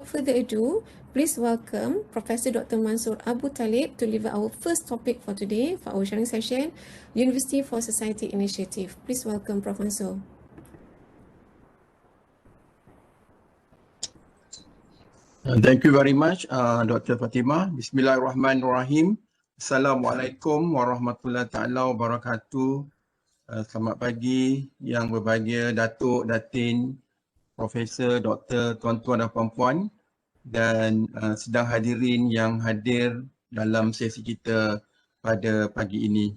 further ado, please welcome Professor Dr. Mansur Abu Talib to deliver our first topic for today for our sharing session, University for Society Initiative. Please welcome Prof. Mansur. Thank you very much, Dr. Fatimah. Bismillahirrahmanirrahim. Assalamualaikum warahmatullahi taala wabarakatuh. Selamat pagi yang berbahagia Datuk, Datin, Profesor, Doktor, tuan-tuan dan puan-puan dan sedang hadirin yang hadir dalam sesi kita pada pagi ini.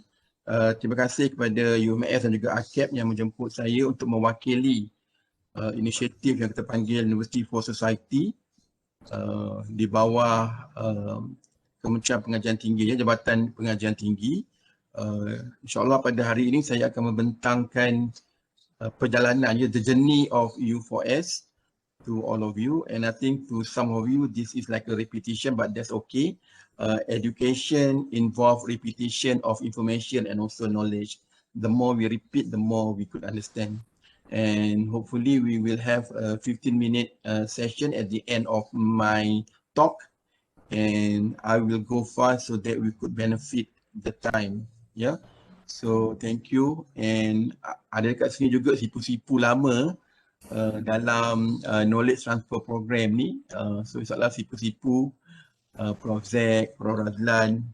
Terima kasih kepada UMS dan juga AKEP yang menjemput saya untuk mewakili inisiatif yang kita panggil University for Society di bawah Kementerian Pengajian Tinggi, Jabatan Pengajian Tinggi. InsyaAllah pada hari ini saya akan membentangkan perjalanan, the journey of U4S to all of you, and I think to some of you this is like a repetition, but that's okay. Education involves repetition of information and also knowledge. The more we repeat, the more we could understand. And hopefully we will have a 15-minute session at the end of my talk, and I will go fast so that we could benefit the time. Yeah. So thank you. And ada dekat sini juga sipu-sipu lama dalam knowledge transfer program ni. So insyaAllah sipu-sipu Prof. Zek, Prof. Razlan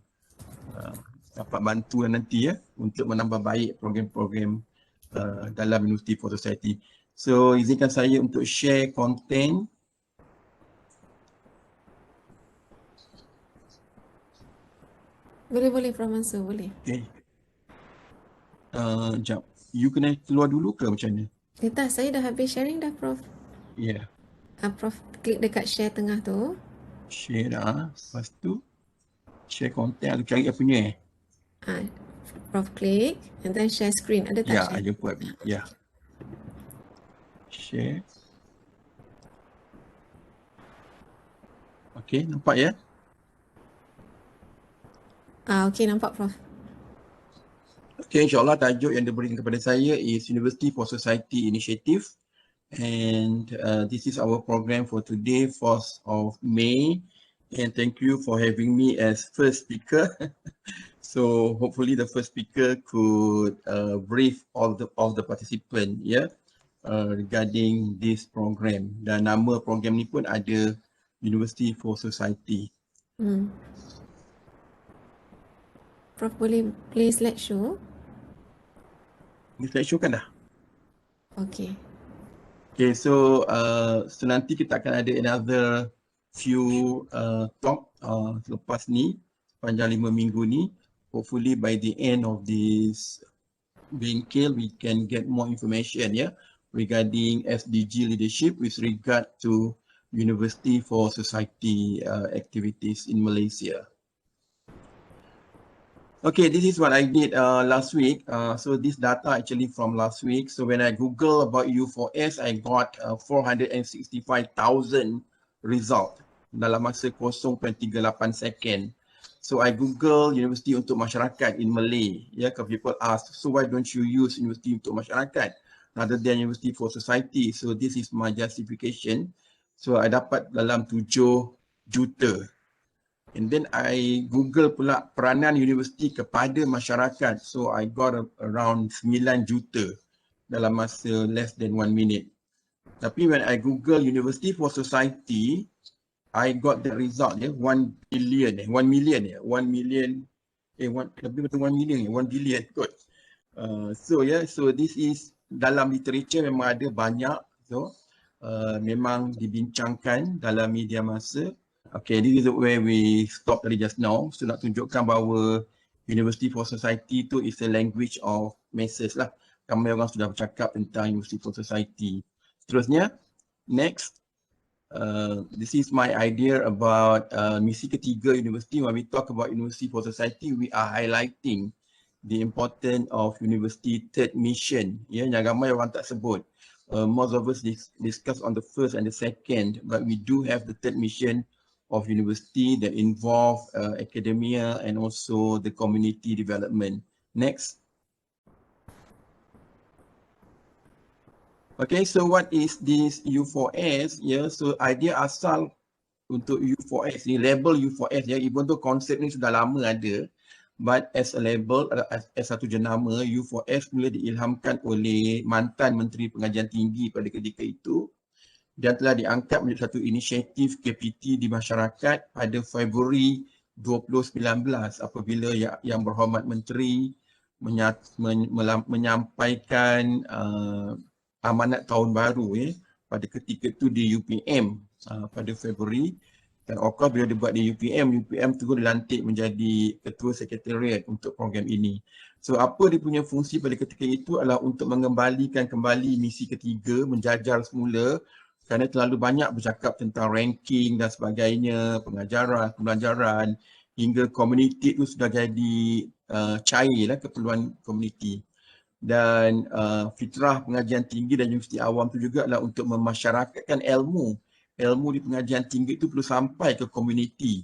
dapat bantu nanti untuk menambah baik program-program dalam University for Society. So izinkan saya untuk share konten. Boleh Prof. Mansur, boleh. Okay. Sekejap. You kena keluar dulu ke macam mana? Dah, saya dah habis sharing dah, Prof. Ya. Yeah. Prof, klik dekat share tengah tu. Share dah. Lepas tu share konten, aku cari apanya Prof klik and then share screen. Ada tak? Ya, ada buat. Ya. Share. Okey, nampak ya? Okey, nampak Prof. Okey, insyaAllah tajuk yang diberikan kepada saya is University for Society Initiative, and this is our program for today, 4th of May, and thank you for having me as first speaker. So hopefully the first speaker could brief all the participant regarding this program. Dan nama program ni pun ada University for Society. Prof, boleh play slideshow? Ini slideshow kan dah? Okay. Okay, so nanti kita akan ada another few talk selepas ni, sepanjang 5 minggu ni. Hopefully by the end of this bingkil, we can get more information regarding SDG leadership with regard to University for Society activities in Malaysia. Okay, this is what I did last week. So this data actually from last week. So when I Google about U4S, I got 465,000 result dalam masa 0.38 second. So I Google University untuk Masyarakat in Malay. Because people ask, so why don't you use University untuk Masyarakat rather than University for Society? So this is my justification. So I dapat dalam 7 juta. And then I Google pula peranan universiti kepada masyarakat. So I got around 9 juta dalam masa less than 1 minute. Tapi when I Google University for Society, I got the result 1 billion, 1 million, 1 million, lebih betul 1 million, 1 billion kot. So this is dalam literature memang ada banyak. So memang dibincangkan dalam media masa. Okay, this is where we stop tadi just now. So nak tunjukkan bahawa University for Society tu is a language of masses lah. Ramai orang sudah bercakap tentang University for Society. Seterusnya, next. This is my idea about misi ketiga university. When we talk about University for Society, we are highlighting the importance of university third mission. Yang ramai orang tak sebut. Most of us discuss on the first and the second, but we do have the third mission of university that involve academia and also the community development. Next. Okay, so what is this U4S? So idea asal untuk U4S ni, label U4S ya, even though konsep ni sudah lama ada, but as a label, as satu jenama, U4S mula diilhamkan oleh mantan Menteri Pengajian Tinggi pada ketika itu dan telah diangkat menjadi satu inisiatif KPT di masyarakat pada Februari 2019 apabila yang berhormat Menteri menyampaikan amanat tahun baru pada ketika itu di UPM pada Februari. Dan of course bila dibuat di UPM terus dilantik menjadi ketua sekretariat untuk program ini. So apa dia punya fungsi pada ketika itu adalah untuk mengembalikan kembali misi ketiga, menjajar semula kerana terlalu banyak bercakap tentang ranking dan sebagainya, pengajaran, pembelajaran hingga komuniti itu sudah jadi cairlah keperluan komuniti. Dan fitrah pengajian tinggi dan universiti awam itu juga adalah untuk memasyarakatkan ilmu di pengajian tinggi itu perlu sampai ke komuniti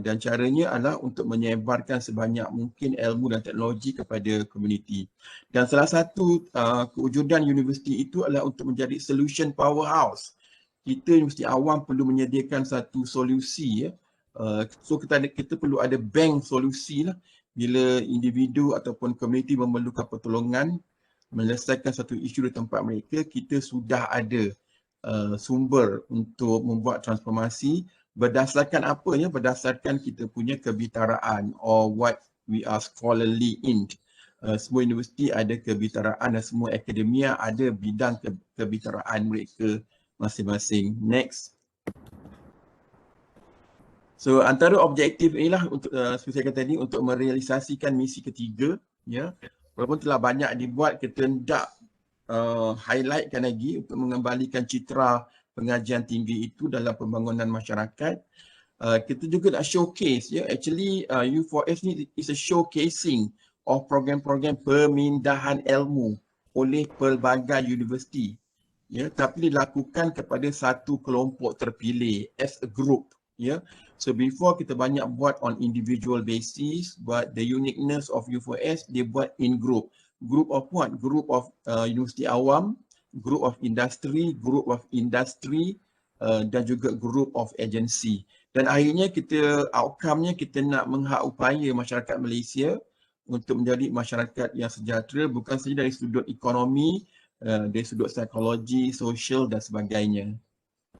dan caranya adalah untuk menyebarkan sebanyak mungkin ilmu dan teknologi kepada komuniti. Dan salah satu kewujudan universiti itu adalah untuk menjadi solution powerhouse. Kita universiti awam perlu menyediakan satu solusi so kita perlu ada bank solusi lah. Bila individu ataupun komuniti memerlukan pertolongan menyelesaikan satu isu di tempat mereka, kita sudah ada sumber untuk membuat transformasi berdasarkan apa ya? Berdasarkan kita punya kebitaraan or what we are scholarly in. Semua universiti ada kebitaraan dan semua akademia ada bidang kebitaraan mereka masing-masing. Next. So antara objektif inilah untuk seperti saya kata tadi untuk merealisasikan misi ketiga ya. Walaupun telah banyak dibuat, kita hendak highlightkan lagi untuk mengembalikan citra pengajian tinggi itu dalam pembangunan masyarakat. Kita juga nak showcase ya. Actually U4S ni is a showcasing of program-program pemindahan ilmu oleh pelbagai universiti. Ya, tapi dilakukan kepada satu kelompok terpilih as a group ya. So before kita banyak buat on individual basis, but the uniqueness of U4S dia buat in group. Group of what? Group of universiti awam, group of industry, dan juga group of agency. Dan akhirnya outcome-nya kita nak menghak upaya masyarakat Malaysia untuk menjadi masyarakat yang sejahtera bukan sahaja dari sudut ekonomi, dari sudut psikologi, sosial dan sebagainya.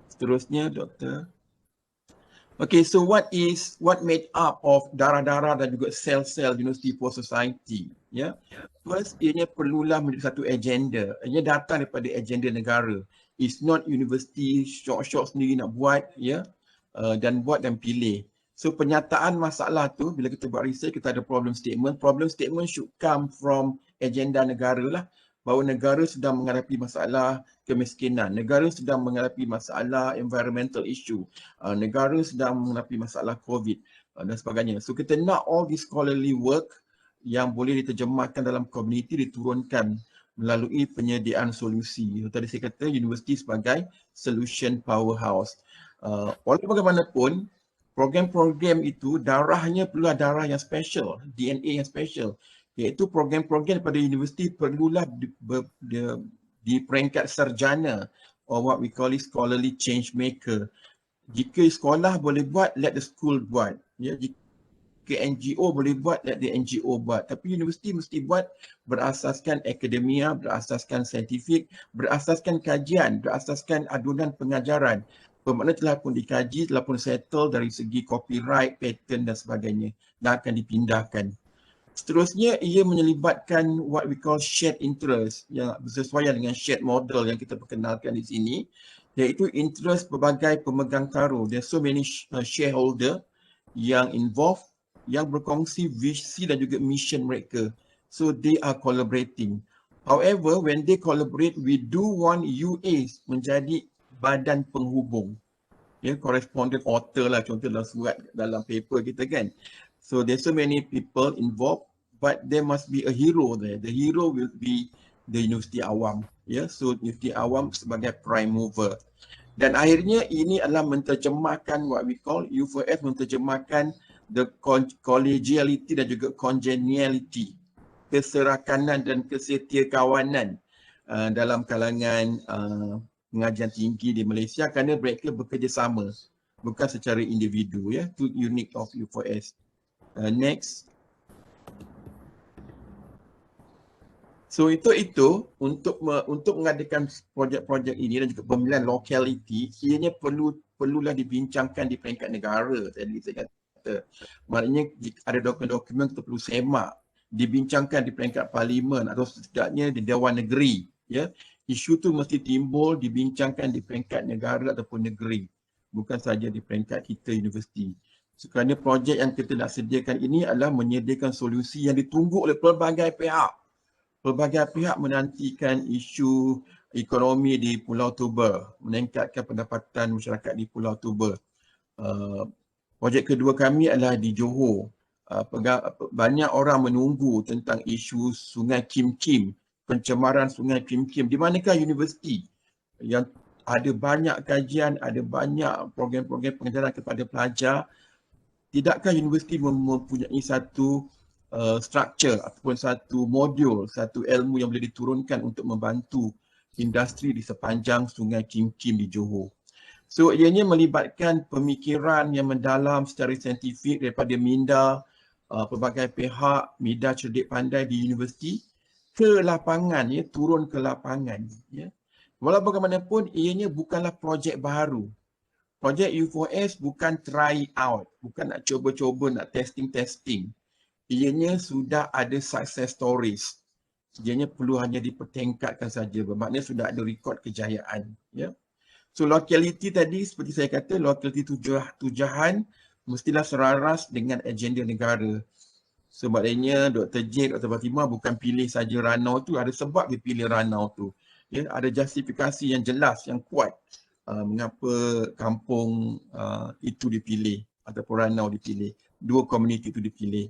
Seterusnya, Doktor. Okay, so what made up of darah-darah dan juga sel-sel University for Society? Ya, first, ianya perlulah menjadi satu agenda. Ianya datang daripada agenda negara. It's not university short sendiri nak buat, ya, dan buat dan pilih. So penyataan masalah tu bila kita buat research kita ada problem statement. Problem statement should come from agenda negara lah. Bahawa negara sedang menghadapi masalah kemiskinan, negara sedang menghadapi masalah environmental issue, negara sedang menghadapi masalah COVID dan sebagainya. So kita nak all this scholarly work yang boleh diterjemahkan dalam komuniti diturunkan melalui penyediaan solusi. Tadi saya kata universiti sebagai solution powerhouse. Walaupun bagaimanapun, program-program itu darahnya perlu darah yang special, DNA yang special. Iaitu program-program daripada universiti perlulah di peringkat sarjana or what we call it scholarly change maker. Jika sekolah boleh buat, let the school buat. Ya, jika NGO boleh buat, let the NGO buat. Tapi universiti mesti buat berasaskan akademia, berasaskan saintifik, berasaskan kajian, berasaskan adunan pengajaran. Bermakna telah pun dikaji, telah pun settle dari segi copyright, patent dan sebagainya dan akan dipindahkan. Seterusnya, ia menyelibatkan what we call shared interest yang bersesuaian dengan shared model yang kita perkenalkan di sini, iaitu interest pelbagai pemegang taruh. There are so many shareholder yang involved, yang berkongsi visi dan juga mission mereka. So they are collaborating. However, when they collaborate, we do want UAs menjadi badan penghubung. Ya, correspondent author lah contoh dalam surat, dalam paper kita kan. So there's so many people involved, but there must be a hero there. The hero will be the Universiti Awam. Yeah, so Universiti Awam sebagai prime mover. Dan akhirnya ini adalah menterjemahkan what we call U4S menterjemahkan the collegiality dan juga congeniality, keserakanan dan kesetiakawanan dalam kalangan pengajian tinggi di Malaysia kerana mereka bekerjasama. bukan secara individu ya. Itu unique of U4S. Next. So itu untuk mengadakan projek-projek ini dan juga pemilihan lokaliti, ianya perlulah dibincangkan di peringkat negara. Tadi saya kata, maknanya ada dokumen-dokumen kita perlu semak, dibincangkan di peringkat parlimen atau setidaknya di Dewan Negeri. Ya, isu tu mesti timbul, dibincangkan di peringkat negara ataupun negeri, bukan saja di peringkat kita universiti. Kerana projek yang kita nak sediakan ini adalah menyediakan solusi yang ditunggu oleh pelbagai pihak. Pelbagai pihak menantikan isu ekonomi di Pulau Toba, meningkatkan pendapatan masyarakat di Pulau Toba. Projek kedua kami adalah di Johor. Banyak orang menunggu tentang isu Sungai Kim Kim, pencemaran Sungai Kim Kim. Di manakah universiti yang ada banyak kajian, ada banyak program-program pengajaran kepada pelajar, tidakkah universiti mempunyai satu structure ataupun satu modul, satu ilmu yang boleh diturunkan untuk membantu industri di sepanjang Sungai Kim Kim di Johor. So ianya melibatkan pemikiran yang mendalam secara saintifik daripada minda, pelbagai pihak, minda cerdik pandai di universiti ke lapangan, ya, turun ke lapangan. Ya. Walau bagaimanapun ianya bukanlah projek baru. Projek U4S bukan try out, bukan nak cuba-cuba, nak testing. Ianya sudah ada success stories. Ianya perlu hanya dipertingkatkan saja. Bermakna sudah ada rekod kejayaan. Ya. So lokaliti tadi seperti saya kata, lokaliti tujuan mestilah selaras dengan agenda negara. Sebabnya Dr. J, Dr. Fatimah bukan pilih saja Ranau tu, ada sebab dia pilih Ranau tu. Ya, ada justifikasi yang jelas, yang kuat mengapa kampung itu dipilih ataupun Ranau dipilih. Dua komuniti itu dipilih.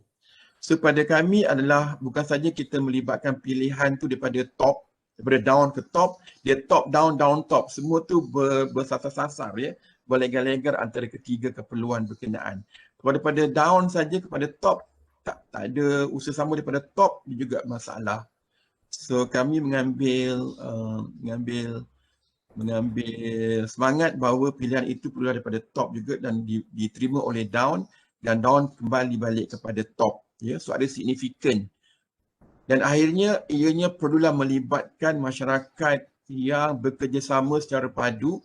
So pada kami adalah bukan saja kita melibatkan pilihan tu daripada top, daripada down ke top, dia top, down, down, top. Semua tu bersasar-sasar, ya, berlegar-legar antara ketiga keperluan berkenaan. Pada down saja kepada top, tak ada usaha sama daripada top, dia juga masalah. So kami mengambil semangat bahawa pilihan itu perlu daripada top juga dan diterima oleh down, dan down kembali balik kepada top. Ya, so ada signifikan. Dan akhirnya ianya perlulah melibatkan masyarakat yang bekerjasama secara padu,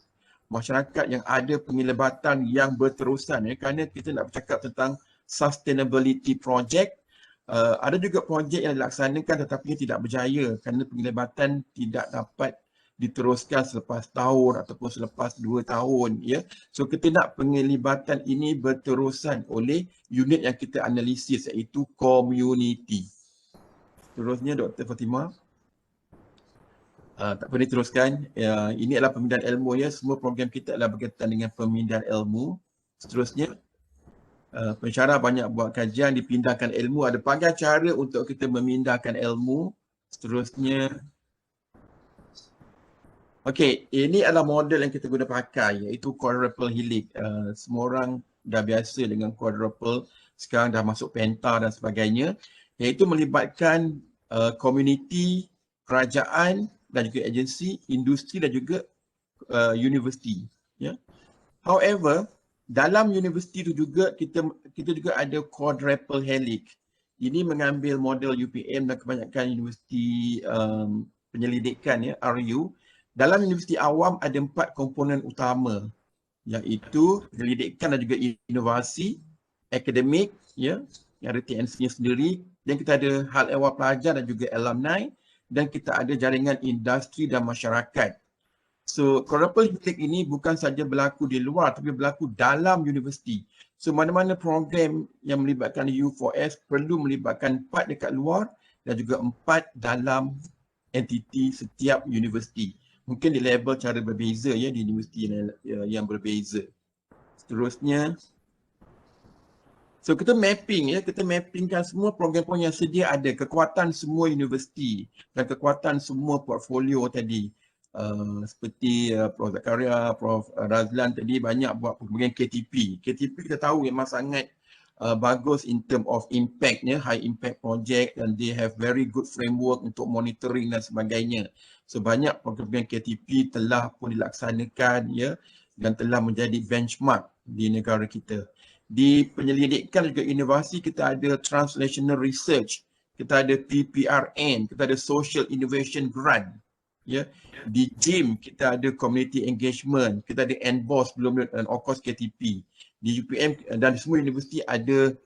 masyarakat yang ada penglibatan yang berterusan, ya, kerana kita nak bercakap tentang sustainability project. Ada juga projek yang dilaksanakan tetapi tidak berjaya kerana penglibatan tidak dapat diteruskan selepas tahun ataupun selepas 2 tahun, ya. So kita nak penglibatan ini berterusan oleh unit yang kita analisis, iaitu community. Terusnya Dr. Fatimah. Tak boleh teruskan. Ini adalah pemindahan ilmu, ya. Semua program kita adalah berkaitan dengan pemindahan ilmu. Seterusnya, pensyarah banyak buat kajian, dipindahkan ilmu. Ada banyak cara untuk kita memindahkan ilmu. Seterusnya, okey, ini adalah model yang kita guna pakai, iaitu quadruple helix. Semua orang dah biasa dengan quadruple, sekarang dah masuk penta dan sebagainya, iaitu melibatkan komuniti, kerajaan dan juga agensi, industri dan juga universiti. Ya. However, dalam universiti itu juga kita juga ada quadruple helix. Ini mengambil model UPM dan kebanyakan universiti penyelidikan, ya, RU. Dalam universiti awam ada 4 komponen utama, iaitu penyelidikan dan juga inovasi, akademik, ya, yang ada TNC-nya sendiri, dan kita ada hal ehwal pelajar dan juga alumni, dan kita ada jaringan industri dan masyarakat. So, quadruple helix ini bukan saja berlaku di luar, tapi berlaku dalam universiti. So, mana-mana program yang melibatkan U4S perlu melibatkan 4 dekat luar dan juga 4 dalam entiti setiap universiti. Mungkin di level cara berbeza, ya, di universiti yang berbeza. Seterusnya, so kita mapping, ya, kita mappingkan semua program-program yang sedia ada, kekuatan semua universiti dan kekuatan semua portfolio tadi. Seperti Prof. Zakaria, Prof. Razlan tadi banyak buat program KTP. KTP kita tahu memang sangat bagus in term of impact, ya, high impact project, dan they have very good framework untuk monitoring dan sebagainya. So banyak program KTP telah pun dilaksanakan, ya. dan telah menjadi benchmark di negara kita. Di penyelidikan juga inovasi kita ada Translational Research, kita ada PPRN, kita ada Social Innovation Grant. Ya, di GIM kita ada Community Engagement, kita ada NBOS belum dan of course KTP. Di UPM dan semua universiti ada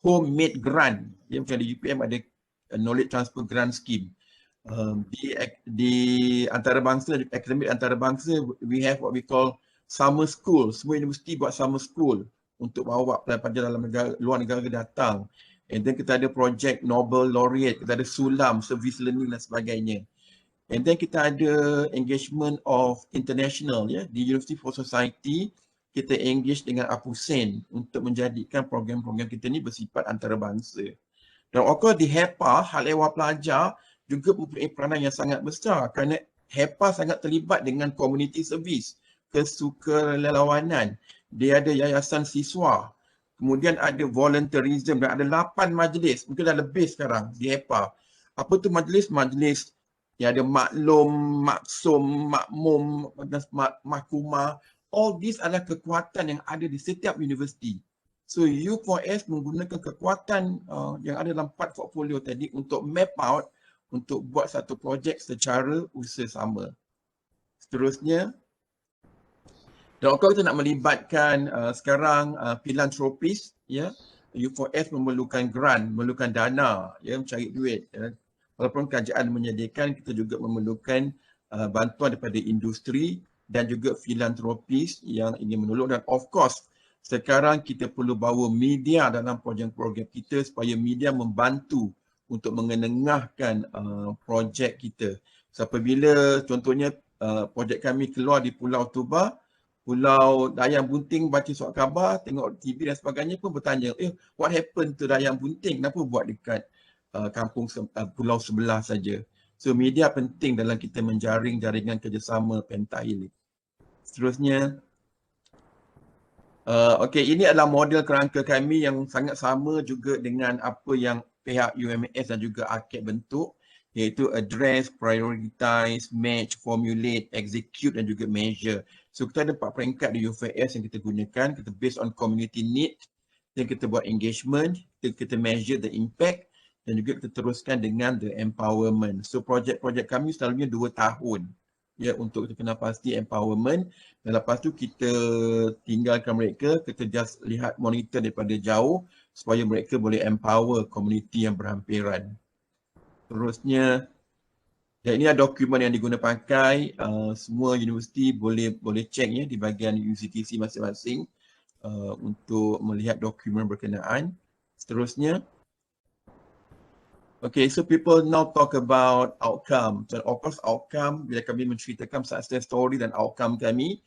Homemade Grant. Ya, macam di UPM ada Knowledge Transfer Grant Scheme. Di antarabangsa, akademik antarabangsa, we have what we call summer school. Semua universiti buat summer school untuk bawa pelajar dalam negara, luar negara datang. And then kita ada projek Nobel Laureate, kita ada Sulam, Service Learning dan sebagainya. And then kita ada engagement of international, ya. Di University for Society, kita engage dengan APUSEN untuk menjadikan program-program kita ni bersifat antarabangsa. Dan of course di HEPA, Hal Ehwal Pelajar juga mempunyai peranan yang sangat besar kerana HEPA sangat terlibat dengan community service, kesukarelawanan. Dia ada yayasan siswa, kemudian ada volunteerism dan ada 8 majlis, mungkin dah lebih sekarang di HEPA. Apa tu majlis? Majlis yang ada maklum, maksum, makmum, mahkumah. All these adalah kekuatan yang ada di setiap universiti. So U4S menggunakan kekuatan yang ada dalam 4 portfolio tadi untuk map out, untuk buat satu projek secara usaha sama. Seterusnya, dan kita nak melibatkan sekarang filantropis, ya. U4S memerlukan grant, memerlukan dana, ya, mencari duit. Ya. Walaupun kerajaan menyediakan, kita juga memerlukan bantuan daripada industri dan juga filantropis yang ingin menolong. Dan of course, sekarang kita perlu bawa media dalam projek-projek kita supaya media membantu untuk mengenengahkan projek kita. So, apabila contohnya projek kami keluar di Pulau Toba, Pulau Dayang Bunting baca surat khabar, tengok TV dan sebagainya pun bertanya, what happened to Dayang Bunting? Kenapa buat dekat kampung pulau sebelah saja? So media penting dalam kita menjaring jaringan kerjasama pentail. Seterusnya, okey, ini adalah model kerangka kami yang sangat sama juga dengan apa yang pihak UMS dan juga ARCAD bentuk, iaitu address, prioritize, match, formulate, execute dan juga measure. So kita ada 4 peringkat di UFS yang kita gunakan. Kita based on community need, dan kita buat engagement, kita measure the impact dan juga kita teruskan dengan the empowerment. So projek-projek kami selalunya 2 tahun, ya, untuk kita kena pasti empowerment, dan lepas tu kita tinggalkan mereka, kita just lihat monitor daripada jauh supaya mereka boleh empower komuniti yang berhampiran. Terusnya, dan ini adalah dokumen yang diguna pakai, semua universiti boleh cek, ya, di bahagian UCTC masing-masing untuk melihat dokumen berkenaan. Seterusnya, okay, so people now talk about outcome. So of course outcome, bila kami menceritakan success story dan outcome kami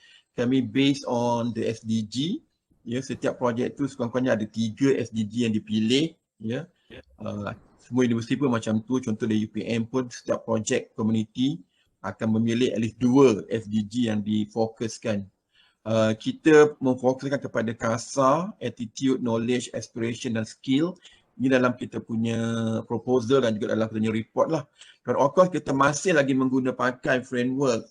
based on the SDG. Ya, setiap projek tu sekurang-kurangnya ada 3 SDG yang dipilih. Ya, semua universiti pun macam tu. Contoh dari UPM pun setiap projek community akan memilih at least 2 SDG yang difokuskan. Kita memfokuskan kepada KASA, attitude, knowledge, aspiration dan skill. Ini dalam kita punya proposal dan juga dalam kita punya report lah. Dan of course kita masih lagi menggunakan pakai framework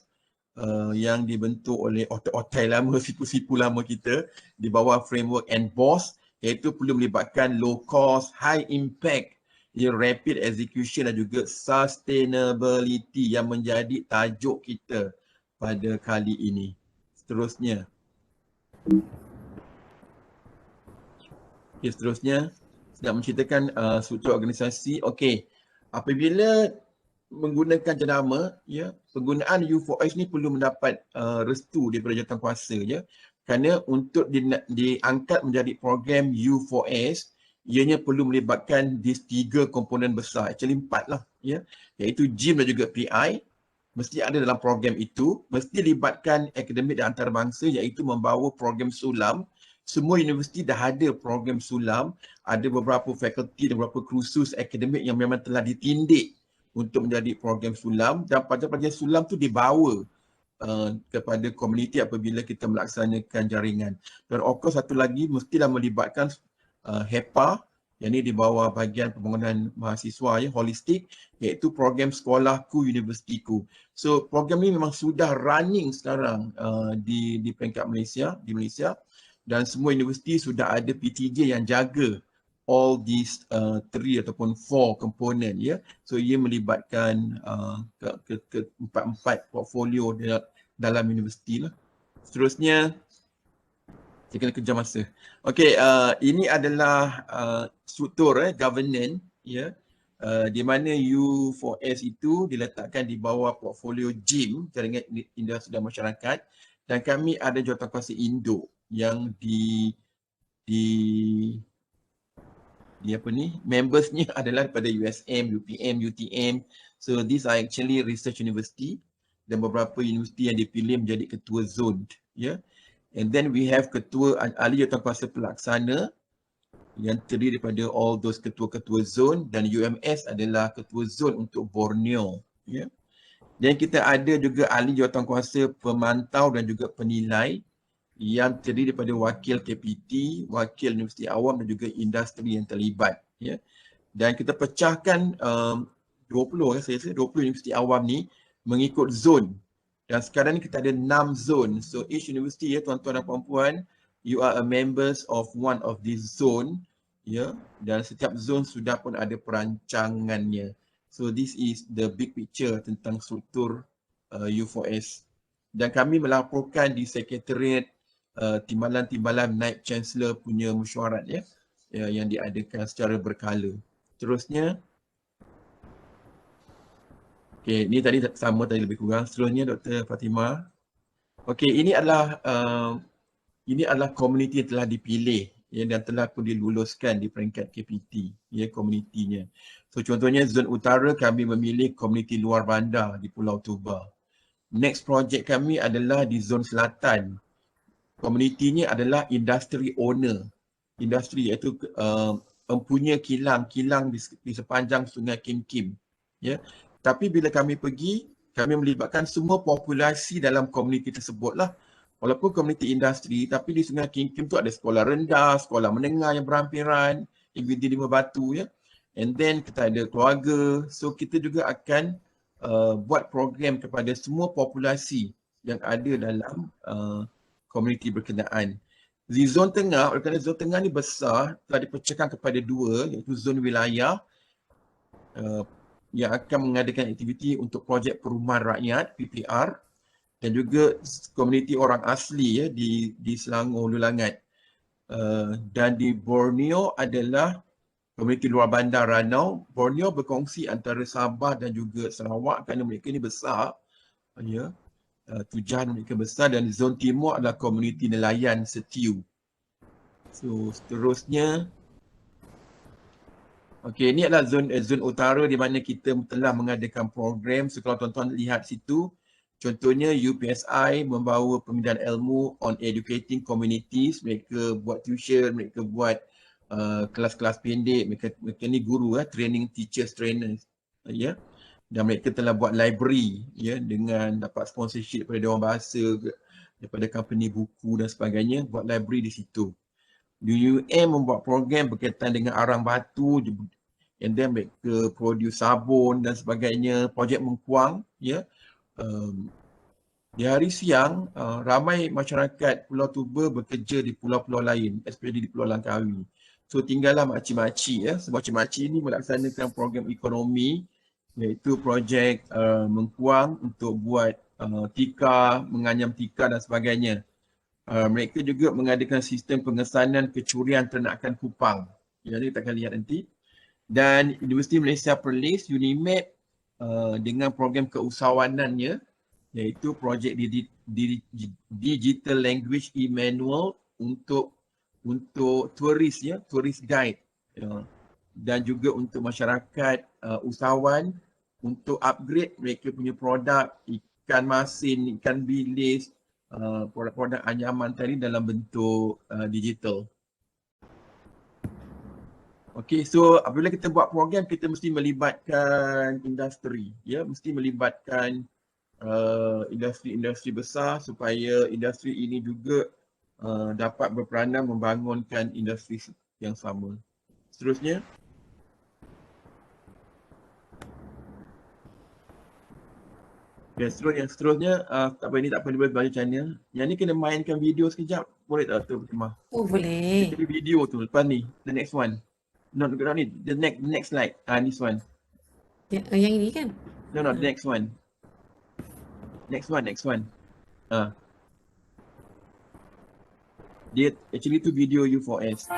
yang dibentuk oleh otai lama, sipu-sipu lama kita di bawah framework NBOS, iaitu perlu melibatkan low cost, high impact, rapid execution dan juga sustainability yang menjadi tajuk kita pada kali ini. Seterusnya. Okay, seterusnya. Nak menceritakan struktur organisasi. Okey, apabila menggunakan jenama, ya, penggunaan U4S ni perlu mendapat restu daripada jawatankuasa, ya. Kerana untuk diangkat menjadi program U4S, ianya perlu melibatkan these 3 komponen besar, actually 4 lah, ya, iaitu GIM dan juga PI mesti ada dalam program itu, mesti libatkan akademik dan antarabangsa, iaitu membawa program Sulam. Semua universiti dah ada program Sulam, ada beberapa fakulti dan beberapa kursus akademik yang memang telah ditindik untuk menjadi program Sulam, dan pelajar-pelajar Sulam tu dibawa kepada komuniti apabila kita melaksanakan jaringan. Dan of course satu lagi, mestilah melibatkan HEPA, Yang ini di bawah bahagian pembangunan mahasiswa ya, holistik, iaitu program Sekolahku Universitiku. So program ini memang sudah running sekarang di peringkat Malaysia, di Malaysia, dan semua universiti sudah ada PTJ yang jaga all these 3 ataupun 4 komponen ya. So ia melibatkan empat portfolio dalam universiti lah. Seterusnya saya kena kejar masa. Okey, ini adalah struktur governance ya. Di mana U4S itu diletakkan di bawah portfolio JIM, Jaringan Industri dan Masyarakat, dan kami ada jawatankuasa induk yang di apa ni, membersnya adalah daripada USM, UPM, UTM. So these are actually research university dan beberapa universiti yang dipilih menjadi ketua zone ya. And then we have ketua ahli jawatankuasa pelaksana yang terdiri daripada all those ketua-ketua zone, dan UMS adalah ketua zone untuk Borneo ya. Dan kita ada juga ahli jawatankuasa pemantau dan juga penilai yang terdiri daripada wakil KPT, wakil Universiti Awam dan juga industri yang terlibat ya. Dan kita pecahkan 20 universiti awam ni mengikut zone. Dan sekarang ni kita ada 6 zone. So each university ya tuan-tuan dan puan-puan, you are a members of one of this zone ya. Dan setiap zone sudah pun ada perancangannya. So this is the big picture tentang struktur U4S. Dan kami melaporkan di sekretariat timbalan-timbalan Naib Chancellor punya mesyuarat ya, yang diadakan secara berkala. Terusnya, okey, ini tadi sama tadi lebih kurang. Seterusnya Dr. Fatimah. Okey, ini adalah komuniti yang telah dipilih ya, dan telah pun diluluskan di peringkat KPT ya, komunitinya. So contohnya zon utara kami memilih komuniti luar bandar di Pulau Tuba. Next project kami adalah di zon selatan. Komunitinya adalah industri owner. Industri iaitu mempunyai kilang di sepanjang Sungai Kim Kim ya. Tapi bila kami pergi, kami melibatkan semua populasi dalam komuniti tersebutlah. Walaupun komuniti industri, tapi di Sungai Kim Kim tu ada sekolah rendah, sekolah menengah yang berhampiran, Negeri Lima Batu ya. And then kita ada keluarga. So kita juga akan buat program kepada semua populasi yang ada dalam komuniti berkenaan. Di zon tengah, oleh kerana zon tengah ni besar, telah dipecahkan kepada 2, iaitu zon wilayah yang akan mengadakan aktiviti untuk projek perumahan rakyat PPR, dan juga komuniti orang asli ya di Selangor Hulu Langat. Dan di Borneo adalah komuniti luar bandar Ranau. Borneo berkongsi antara Sabah dan juga Sarawak kerana mereka ni besar ya. Tujahan mereka besar, dan zon timur adalah komuniti nelayan Setiu. So seterusnya, okey, ini adalah zon utara di mana kita telah mengadakan program. So kalau tuan-tuan lihat situ, contohnya UPSI membawa pembinaan ilmu on educating communities. Mereka buat tuition, mereka buat kelas-kelas pendek, mereka ni guru training teachers, trainers ya. Dan mereka telah buat library ya, dengan dapat sponsorship daripada Dewan Bahasa, daripada company buku dan sebagainya, buat library di situ. UUM membuat program berkaitan dengan arang batu, and then mereka produce sabun dan sebagainya, projek Mengkuang ya. Di hari siang, ramai masyarakat Pulau Tuba bekerja di pulau-pulau lain, especially di Pulau Langkawi. So tinggallah makcik-makcik ya, sebab makcik-makcik ini melaksanakan program ekonomi, iaitu projek Mengkuang untuk buat tikar, menganyam tikar dan sebagainya. Mereka juga mengadakan sistem pengesanan kecurian ternakan kupang. Jadi kita akan lihat nanti. Dan Universiti Malaysia Perlis, UNIMED, dengan program keusahawanannya, iaitu projek Digital Language E-Manual untuk turis ya, tourist guide dan juga untuk masyarakat usahawan untuk upgrade mereka punya produk ikan masin, ikan bilis, produk-produk anyaman tadi dalam bentuk digital. Okey, so apabila kita buat program, kita mesti melibatkan industri ya, mesti melibatkan industri-industri besar supaya industri ini juga dapat berperanan membangunkan industri yang sama. Seterusnya. Ya, seterusnya tak apa, ni tak boleh baca channel. Yang ni kena mainkan video sekejap. Boleh tak tu Fatimah? Oh, Dia boleh. jadi video tu lepas ni. The next one. Not ni. The next slide. This one. Yang ini kan? No, the next one. Next one. Dia actually tu video U4S.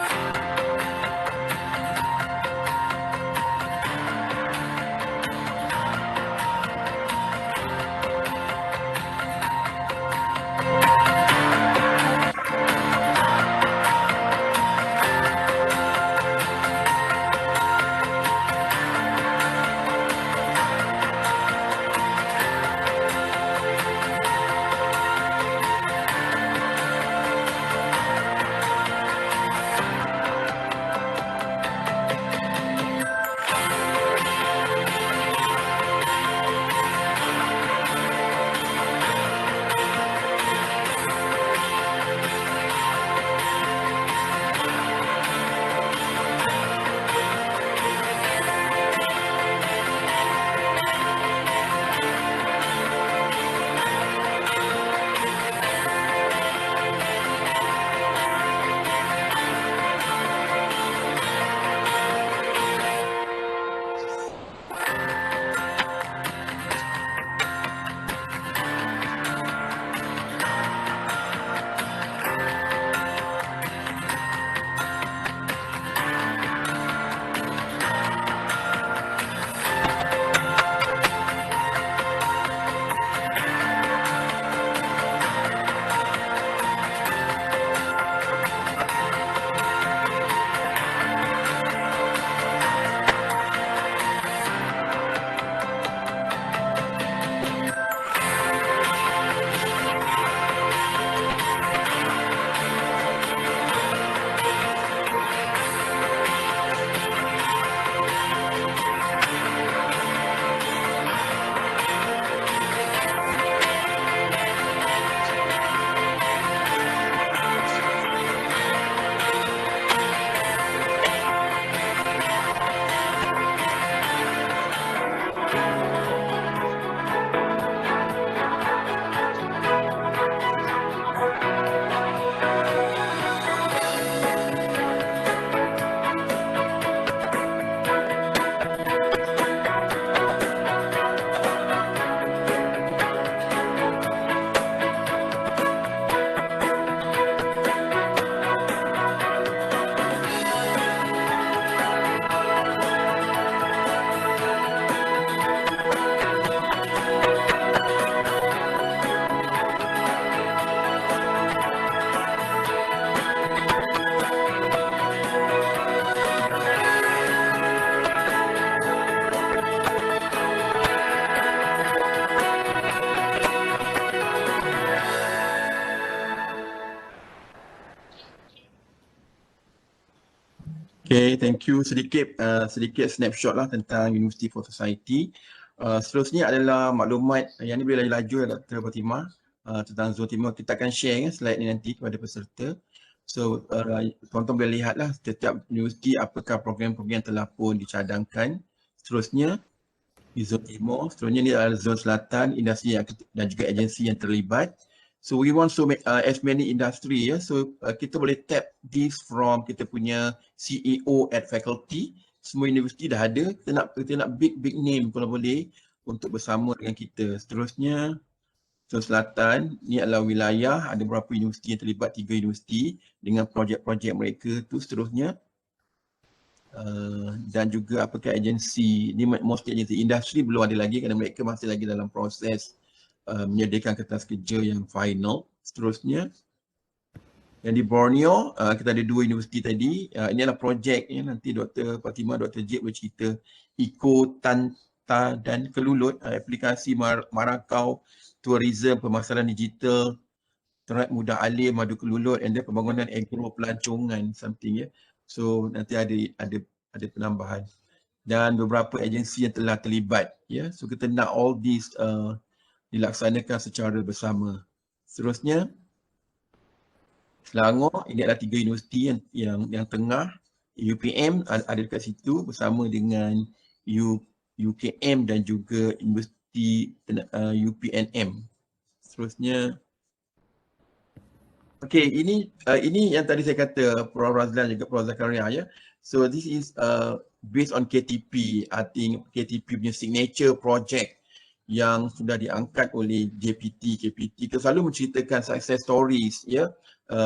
Okay, thank you. Sedikit snapshot lah tentang University for Society. Seterusnya adalah maklumat yang ni boleh laju Dr. Fatimah tentang Zone Timur. Kita akan share slide ni nanti kepada peserta. So, tuan-tuan boleh lihatlah setiap universiti apakah program-program yang telah pun dicadangkan. Seterusnya di Zone Timur. Seterusnya ni adalah Zone Selatan, industri dan juga agensi yang terlibat. So we want so as many industry So kita boleh tap this from kita punya CEO at faculty. Semua universiti dah ada. Kita nak big name kalau boleh untuk bersama dengan kita. Seterusnya Zone Selatan ni adalah wilayah, ada beberapa universiti yang terlibat, 3 universiti dengan projek-projek mereka tu. Seterusnya dan juga apakah agensi ni, mostly agensi industri belum ada lagi kerana mereka masih lagi dalam proses menyediakan kertas kerja yang final. Seterusnya yang di Borneo kita ada 2 universiti tadi. Ini adalah projek nanti Dr. Fatimah, Dr. Jib bercerita Eco Tanta dan Kelulut, aplikasi Marakau tourism, pemasaran digital, terhadap mudah alim, madu kelulut, and then pembangunan agro pelancongan something So nanti ada penambahan dan beberapa agensi yang telah terlibat So kita nak all these dilaksanakan secara bersama. Seterusnya Selangor, ini adalah 3 universiti yang tengah UPM ada dekat situ bersama dengan UKM dan juga Universiti UPNM. Seterusnya, okey, ini yang tadi saya kata Prof Razlan juga Prof Zakaria ya. So this is based on KTP. I think KTP punya signature project yang sudah diangkat oleh JPT, KPT. Kita selalu menceritakan success stories ya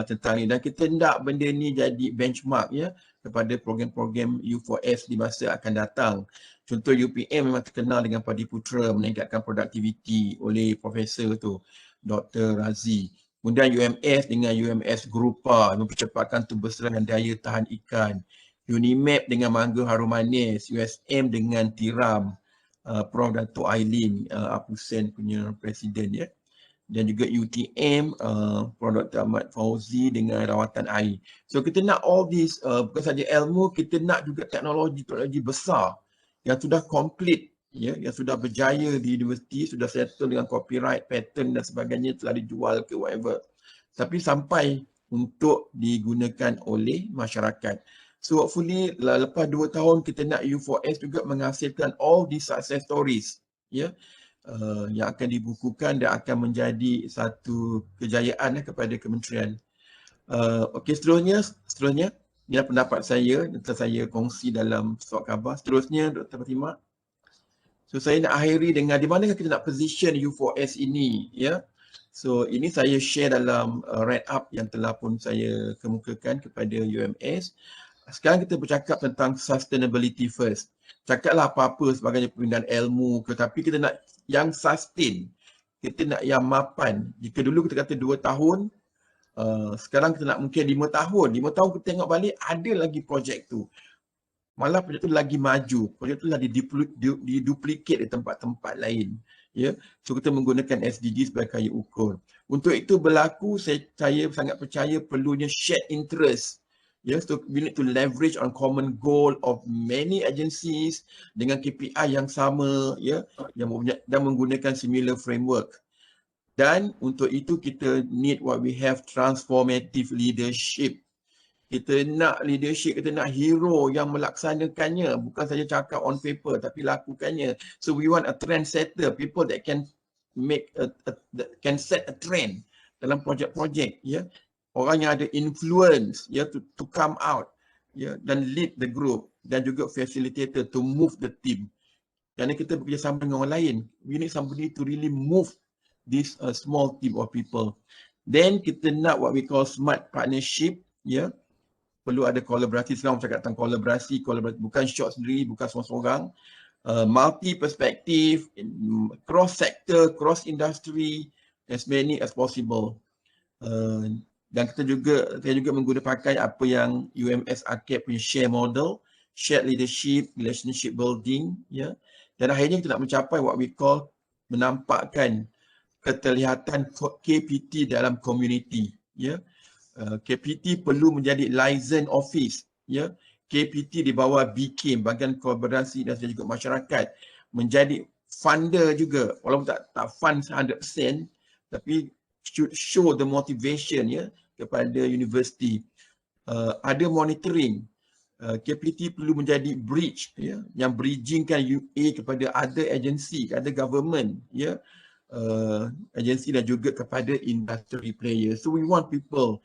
tentang ini, dan kita nak benda ni jadi benchmark ya kepada program-program U4S di masa akan datang. Contoh UPM memang terkenal dengan Padi Putra meningkatkan produktiviti oleh Profesor tu, Dr. Razi. Kemudian UMS dengan UMS Grupa mempercepatkan tuberseran daya tahan ikan. Unimap dengan Mangga Harum Manis, USM dengan Tiram, Prof Dato' Ailin, Apusen punya presiden ya. Dan juga UTM, Prof Dr. Ahmad Fauzi dengan rawatan air. So kita nak all this, bukan saja ilmu, kita nak juga teknologi besar yang sudah complete, ya, yang sudah berjaya di universiti, sudah settle dengan copyright, patent dan sebagainya, telah dijual ke whatever. Tapi sampai untuk digunakan oleh masyarakat. So hopefully lepas 2 tahun kita nak U4S juga menghasilkan all these success stories, ya, yang akan dibukukan dan akan menjadi satu kejayaan kepada kementerian. Okey, seterusnya ini pendapat saya dan saya kongsi dalam surat khabar. Seterusnya Dr. Fatimah. So saya nak akhiri dengan di manakah kita nak position U4S ini ya. So ini saya share dalam write up yang telah pun saya kemukakan kepada UMS. Sekarang kita bercakap tentang sustainability first. Cakaplah apa-apa sebagai penggunaan ilmu, tetapi kita nak yang sustain. Kita nak yang mapan. Jika dulu kita kata 2 tahun, sekarang kita nak mungkin 5 tahun. 5 tahun kita tengok balik, ada lagi projek tu. Malah projek tu lagi maju. Projek tu lagi diduplicate di tempat-tempat lain. Ya, so kita menggunakan SDG sebagai kaya ukur. Untuk itu berlaku, saya sangat percaya perlunya shared interest. Yes, so we need to leverage on common goal of many agencies dengan KPI yang sama, ya, dan menggunakan similar framework. Dan untuk itu kita need what we have, transformative leadership. Kita nak leadership, kita nak hero yang melaksanakannya, bukan saja cakap on paper tapi lakukannya. So we want a trendsetter, people that can make can set a trend dalam projek-projek, ya. Orang yang ada influence ya to come out ya dan lead the group, dan juga facilitator to move the team. Kerana kita bekerjasama dengan orang lain, we need somebody to really move this small team of people. Then kita nak what we call smart partnership ya. Perlu ada kolaborasi. Sekarang cakap tentang kolaborasi bukan shot sendiri, bukan seorang-seorang. Multi perspektif, cross sector, cross industry, as many as possible. Dan saya juga menggunakan pakai apa yang UMS AKAP punya share model, shared leadership, relationship building, ya. Dan akhirnya kita nak mencapai what we call menampakkan keterlihatan KPT dalam community, ya. KPT perlu menjadi liaison office, ya. KPT di bawah BKIM, Bahagian Kolaborasi dan juga masyarakat, menjadi funder juga, walaupun tak fund 100%, tapi should show the motivation ya kepada universiti. Ada monitoring. KPT perlu menjadi bridge ya, yang bridgingkan UA kepada other agency, other government ya, agensi dan juga kepada industry players. So we want people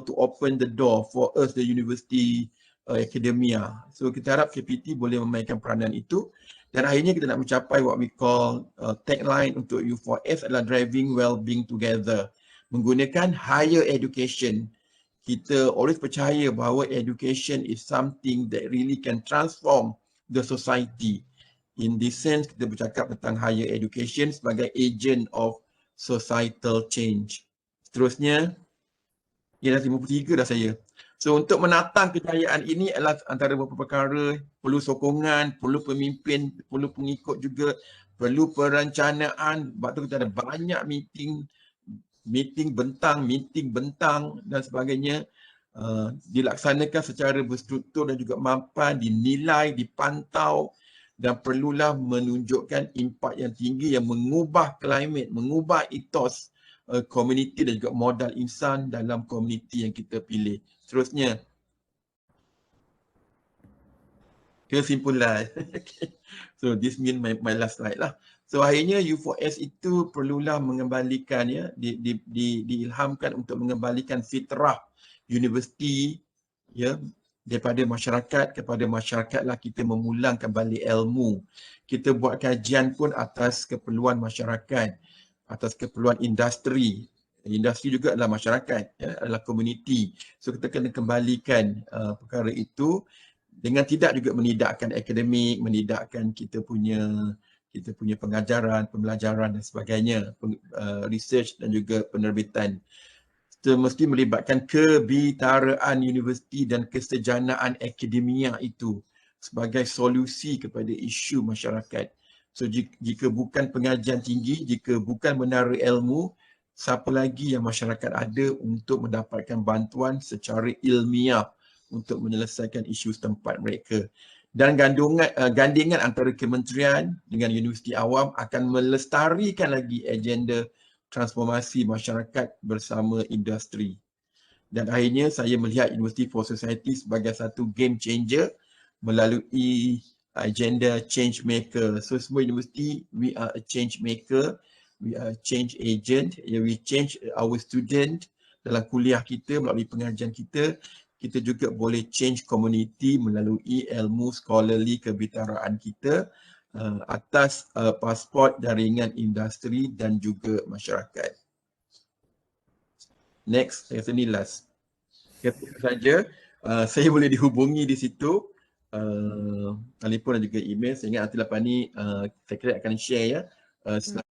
to open the door for us, the university academia. So kita harap KPT boleh memainkan peranan itu. Dan akhirnya kita nak mencapai what we call tagline untuk U4S adalah driving well-being together. Menggunakan higher education. Kita always percaya bahawa education is something that really can transform the society. In this sense, kita bercakap tentang higher education sebagai agent of societal change. Seterusnya, ia dah 53 dah saya. So untuk menatang kejayaan ini adalah antara beberapa perkara, perlu sokongan, perlu pemimpin, perlu pengikut juga, perlu perencanaan. Sebab tu kita ada banyak meeting bentang dan sebagainya, dilaksanakan secara berstruktur dan juga mapan, dinilai, dipantau, dan perlulah menunjukkan impak yang tinggi yang mengubah climate, mengubah etos komuniti dan juga modal insan dalam komuniti yang kita pilih. Seterusnya, Kesimpulan. Okay. So this mean my last slide lah. So akhirnya U4S itu perlulah mengembalikan ya, diilhamkan untuk mengembalikan fitrah universiti ya daripada masyarakat kepada masyarakat lah, kita memulangkan balik ilmu. Kita buat kajian pun atas keperluan masyarakat, atas keperluan industri. Industri juga adalah masyarakat, ya, adalah komuniti. So kita kena kembalikan perkara itu dengan tidak juga menidakkan akademik, menidakkan kita punya pengajaran, pembelajaran dan sebagainya, research dan juga penerbitan. Kita mesti melibatkan kebitaraan universiti dan kesejanaan akademia itu sebagai solusi kepada isu masyarakat. So jika bukan pengajian tinggi, jika bukan menara ilmu, siapa lagi yang masyarakat ada untuk mendapatkan bantuan secara ilmiah untuk menyelesaikan isu setempat mereka. Dan gandingan antara kementerian dengan universiti awam akan melestarikan lagi agenda transformasi masyarakat bersama industri. Dan akhirnya saya melihat University for Society sebagai satu game changer melalui agenda change maker. So semua universiti, we are a change maker, we are a change agent, we change our student dalam kuliah kita, melalui pengajian kita. Kita juga boleh change community melalui ilmu scholarly kebitaraan kita atas pasport jaringan industri dan juga masyarakat. Next, saya sini last. Itu saja. Saya boleh dihubungi di situ. Telefon dan juga email. Saya ingat nanti lepas ni saya kira akan share ya slide